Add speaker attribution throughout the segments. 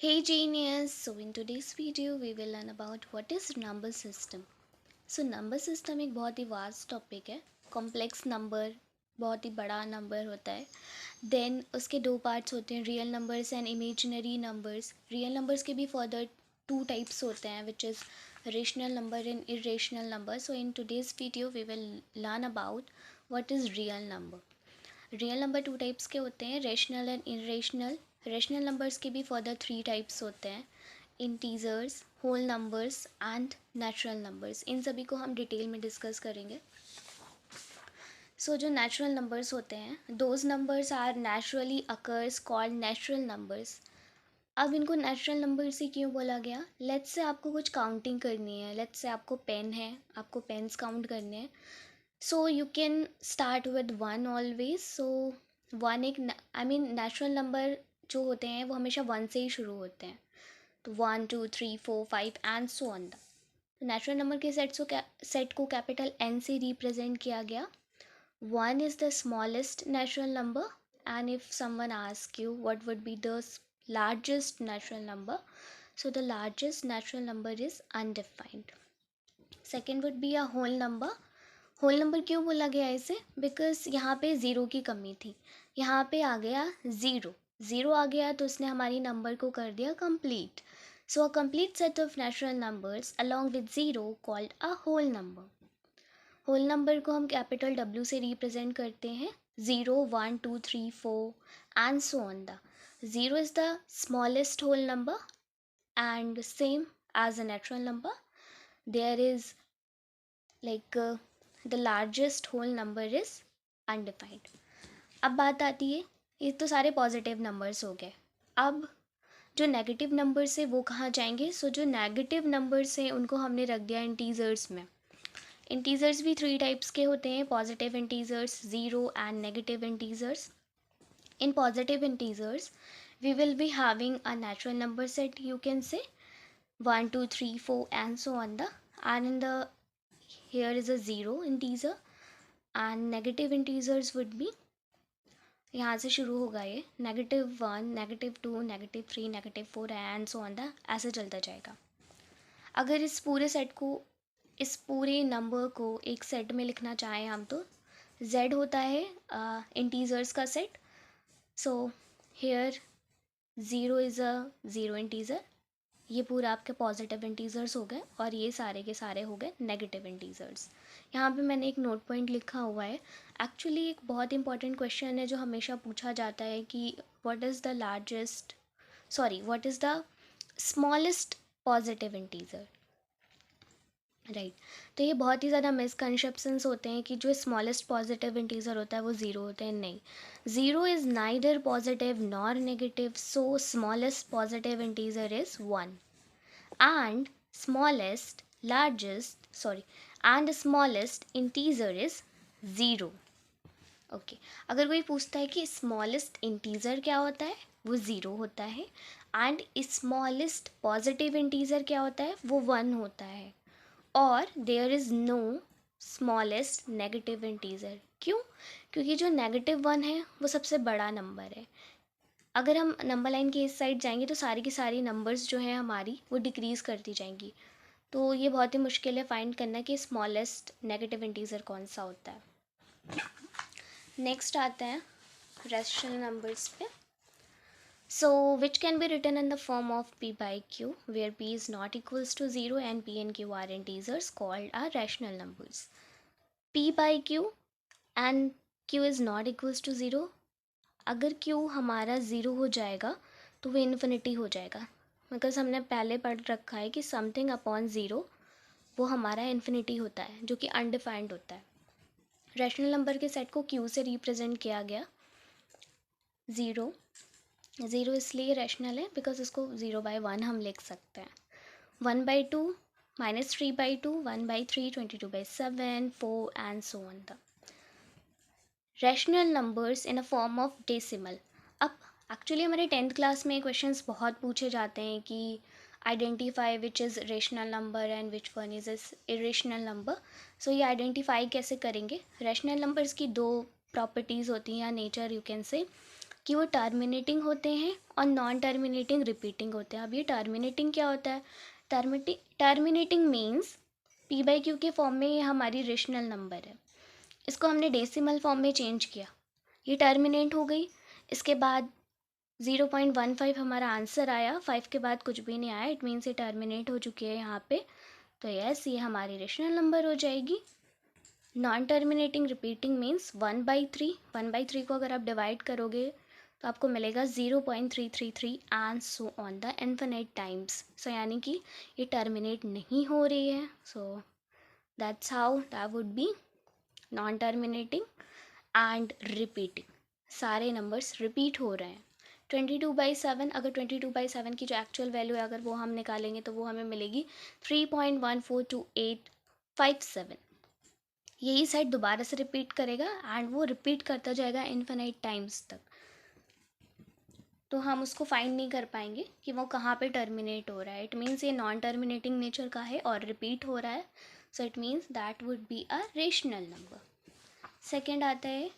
Speaker 1: Hey genius! So in today's video we will learn about what is number system. So number system एक बहुत ही vast topic है. Complex number बहुत ही बड़ा number होता है. Then उसके दो पार्ट्स होते हैं, real numbers and imaginary numbers. Real numbers के भी फर्दर टू टाइप्स होते हैं which is rational number and irrational number. So in today's video we will learn about what is real number. Real number two types के होते हैं, rational and irrational. Rational numbers के भी further three types होते हैं, integers, whole numbers and natural numbers. इन सभी को हम डिटेल में डिस्कस करेंगे. जो नेचुरल नंबर्स होते हैं, those numbers are naturally occurs called natural numbers. अब इनको नेचुरल नंबर से क्यों बोला गया? लेट्स से आपको कुछ काउंटिंग करनी है, लेट्स से आपको पेन है, आपको पेन्स काउंट करने हैं. So you can start with one always. So one एक नेचुरल नंबर जो होते हैं वो हमेशा वन से ही शुरू होते हैं. तो 1 2 3 4 5 and so on. The natural number के सेट को कैपिटल एन से रिप्रेजेंट किया गया. One is the smallest natural number. And if someone ask you what would be the largest natural number, so the largest natural number is undefined. Second would be a whole number. Whole number क्यों बोला गया इसे? Because यहाँ पे zero की कमी थी. यहाँ पे आ गया ज़ीरो, ज़ीरो आ गया तो उसने हमारी नंबर को कर दिया complete. So a complete set of natural numbers along with zero called a whole number. Whole number को हम कैपिटल डब्ल्यू से रिप्रेजेंट करते हैं. 0 1 2 3 4 and so on. The zero is the smallest whole number and same as a natural number. There is like the largest whole number is undefined. अब बात आती है, ये तो सारे पॉजिटिव नंबर्स हो गए. अब जो नेगेटिव नंबर्स है वो कहाँ जाएंगे? जो नेगेटिव नंबर्स हैं उनको हमने रख दिया इंटीजर्स में. इंटीजर्स भी थ्री टाइप्स के होते हैं, positive integers, zero and negative integers. In positive integers we will be having a natural number set, you can say 1 2 3 4 and so on. The and in the here is a zero integer and negative integers would be, यहाँ से शुरू होगा ये, -1 -2 -3 -4 and so on. The ऐसे चलता जाएगा. अगर इस पूरे सेट को, इस पूरे नंबर को एक सेट में लिखना चाहें हम तो z होता है इंटीजर्स का set. So here zero is a zero integer. ये पूरा आपके पॉजिटिव इंटीजर्स हो गए और ये सारे के सारे हो गए नेगेटिव इंटीजर्स. यहाँ पे मैंने एक नोट पॉइंट लिखा हुआ है. एक्चुअली एक बहुत इंपॉर्टेंट क्वेश्चन है जो हमेशा पूछा जाता है कि what is the what is the smallest positive integer, right. तो ये बहुत ही ज़्यादा मिसकंसेप्शंस होते हैं कि जो स्मॉलेस्ट पॉजिटिव इंटीजर होता है वो ज़ीरो होते हैं. नहीं, zero is neither positive nor negative. So smallest positive integer is one and smallest integer is 0. Okay. अगर कोई पूछता है कि स्मॉलेस्ट इंटीजर क्या होता है, वो ज़ीरो होता है. एंड स्मॉलेस्ट पॉजिटिव इंटीजर क्या होता है, वो वन होता है. और there is no smallest negative integer. क्यों? क्योंकि जो नेगेटिव वन है वो सबसे बड़ा नंबर है. अगर हम नंबर लाइन के इस साइड जाएंगे तो सारी की सारी नंबर्स जो हैं हमारी वो डिक्रीज़ करती जाएंगी. तो ये बहुत ही मुश्किल है फाइंड करना कि स्मॉलेस्ट नेगेटिव इंटीजर कौन सा होता है. नेक्स्ट आते हैं रेशनल नंबर्स पे. Which can be written in the form of p by q where p is not equals to zero and p and q are integers called are rational numbers. p by q and q is not equals to zero. अगर q हमारा zero हो जाएगा तो वो infinity हो जाएगा, because हमने पहले पढ़ रखा है कि समथिंग अपॉन ज़ीरो वो हमारा इन्फिनिटी होता है जो कि अनडिफाइंड होता है. रैशनल नंबर के सेट को q से रिप्रेजेंट किया गया. ज़ीरो ज़ीरो इसलिए रैशनल है बिकॉज इसको 0/1 हम लिख सकते हैं. 1/2 -3/2 1/3 22/7 4 and so on. The rational numbers in a form of decimal. अब एक्चुअली हमारे 10th क्लास में क्वेश्चंस बहुत पूछे जाते हैं कि identify which is rational number and which one is irrational number. ये आइडेंटिफाई कैसे करेंगे? रैशनल नंबर्स की दो प्रॉपर्टीज़ होती हैं या नेचर, यू कैन से. कि वो टर्मिनेटिंग होते हैं और नॉन टर्मिनेटिंग रिपीटिंग होते हैं। अब ये टर्मिनेटिंग क्या होता है? Terminating means P by Q के फॉर्म में ये हमारी रेशनल नंबर है, इसको हमने डेसिमल फॉर्म में चेंज किया, ये टर्मिनेट हो गई। इसके बाद 0.15 हमारा आंसर आया, 5 के बाद कुछ भी नहीं आया, इट मीन्स ये टर्मिनेट हो चुकी है यहाँ पे। तो यस, ये हमारी रेशनल नंबर हो जाएगी। नॉन टर्मिनेटिंग रिपीटिंग मीन्स 1/3, 1/3 को अगर आप डिवाइड करोगे तो आपको मिलेगा 0.333 and so on the infinite times. So यानी कि ये टर्मिनेट नहीं हो रही है। So that's how that would be non terminating and repeating. सारे नंबर्स रिपीट हो रहे हैं। 22/7, अगर 22/7 की जो एक्चुअल वैल्यू है अगर वो हम निकालेंगे तो वो हमें मिलेगी 3.142857। यही सेट दोबारा से रिपीट करेगा एंड वो रिपीट करता जाएगा इन्फिनाइट टाइम्स तक। तो हम उसको फाइंड नहीं कर पाएंगे कि वो कहाँ पे टर्मिनेट हो रहा है। इट मीन्स ये नॉन टर्मिनेटिंग नेचर का है और रिपीट हो रहा है। So it means that would be a rational number. Second आता है,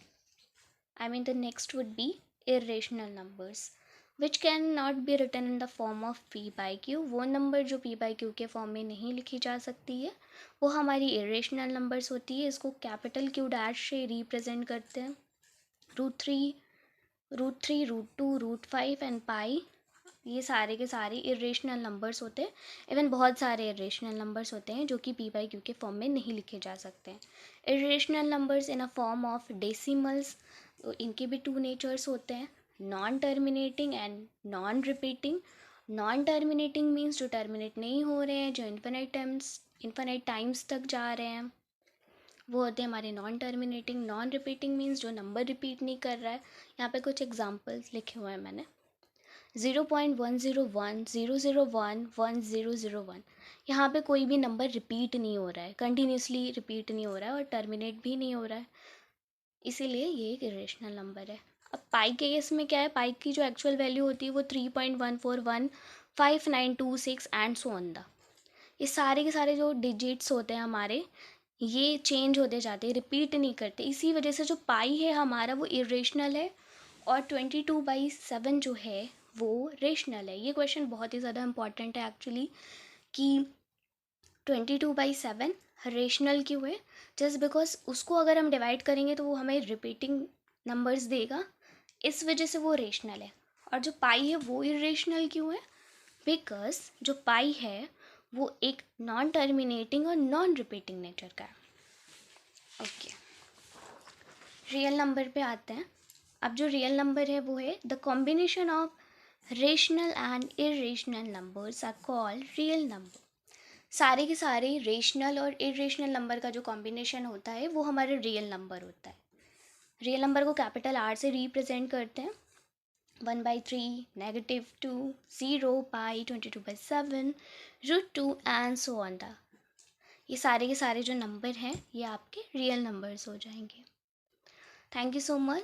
Speaker 1: the next would be irrational numbers which can not be written in the form of p by q। वो number जो p by q के form में नहीं लिखी जा सकती है वो हमारी irrational numbers होती है। इसको कैपिटल Q डैश से रिप्रेजेंट करते हैं। √3, √3, √2, √5 एंड पाई, ये सारे के सारे इरेशनल नंबर्स होते हैं। इवन बहुत सारे इरेशनल नंबर्स होते हैं जो कि पी बाई क्यू के फॉर्म में नहीं लिखे जा सकते हैं। Irrational numbers in a form of decimals, तो इनके भी 2 नेचर्स होते हैं, non terminating and non repeating. Non terminating means जो टर्मिनेट नहीं हो रहे हैं, जो इन्फिनिट टाइम्स तक जा रहे हैं, वो होते हैं हमारे non terminating. Non repeating means जो नंबर रिपीट नहीं कर रहा है। यहाँ पे कुछ एग्जांपल्स लिखे हुए हैं मैंने। 0.101, 001, 1001, यहाँ पे कोई भी नंबर रिपीट नहीं हो रहा है, कंटिन्यूसली रिपीट नहीं हो रहा है और टर्मिनेट भी नहीं हो रहा है, इसीलिए ये एक इरेशनल नंबर है। अब पाई के केस में क्या है, पाई की जो एक्चुअल वैल्यू होती है वो 3.1415926 एंड सो ऑन द, ये सारे के सारे जो डिजिट्स होते हैं हमारे, ये चेंज होते जाते हैं, रिपीट नहीं करते। इसी वजह से जो पाई है हमारा वो इरेशनल है और 22/7 जो है वो रेशनल है। ये क्वेश्चन बहुत ही ज़्यादा इंपॉर्टेंट है एक्चुअली कि 22/7 रेशनल क्यों है। जस्ट बिकॉज उसको अगर हम डिवाइड करेंगे तो वो हमें रिपीटिंग नंबर्स देगा, इस वजह से वो रेशनल है। और जो पाई है वो इरेशनल क्यों है, बिकॉज जो पाई है वो एक नॉन टर्मिनेटिंग और नॉन रिपीटिंग नेचर का है। ओके, रियल नंबर पे आते हैं। अब जो रियल नंबर है वो है the combination of rational and irrational numbers are called real number. सारे के सारे रेशनल और इरेशनल नंबर का जो कॉम्बिनेशन होता है वो हमारे रियल नंबर होता है। रियल नंबर को कैपिटल R से रिप्रेजेंट करते हैं। 1/3, -2, 0, पाई, 22/7, √2 एंड सो ऑन द, ये सारे के सारे जो नंबर हैं ये आपके रियल नंबर्स हो जाएंगे। Thank you so much.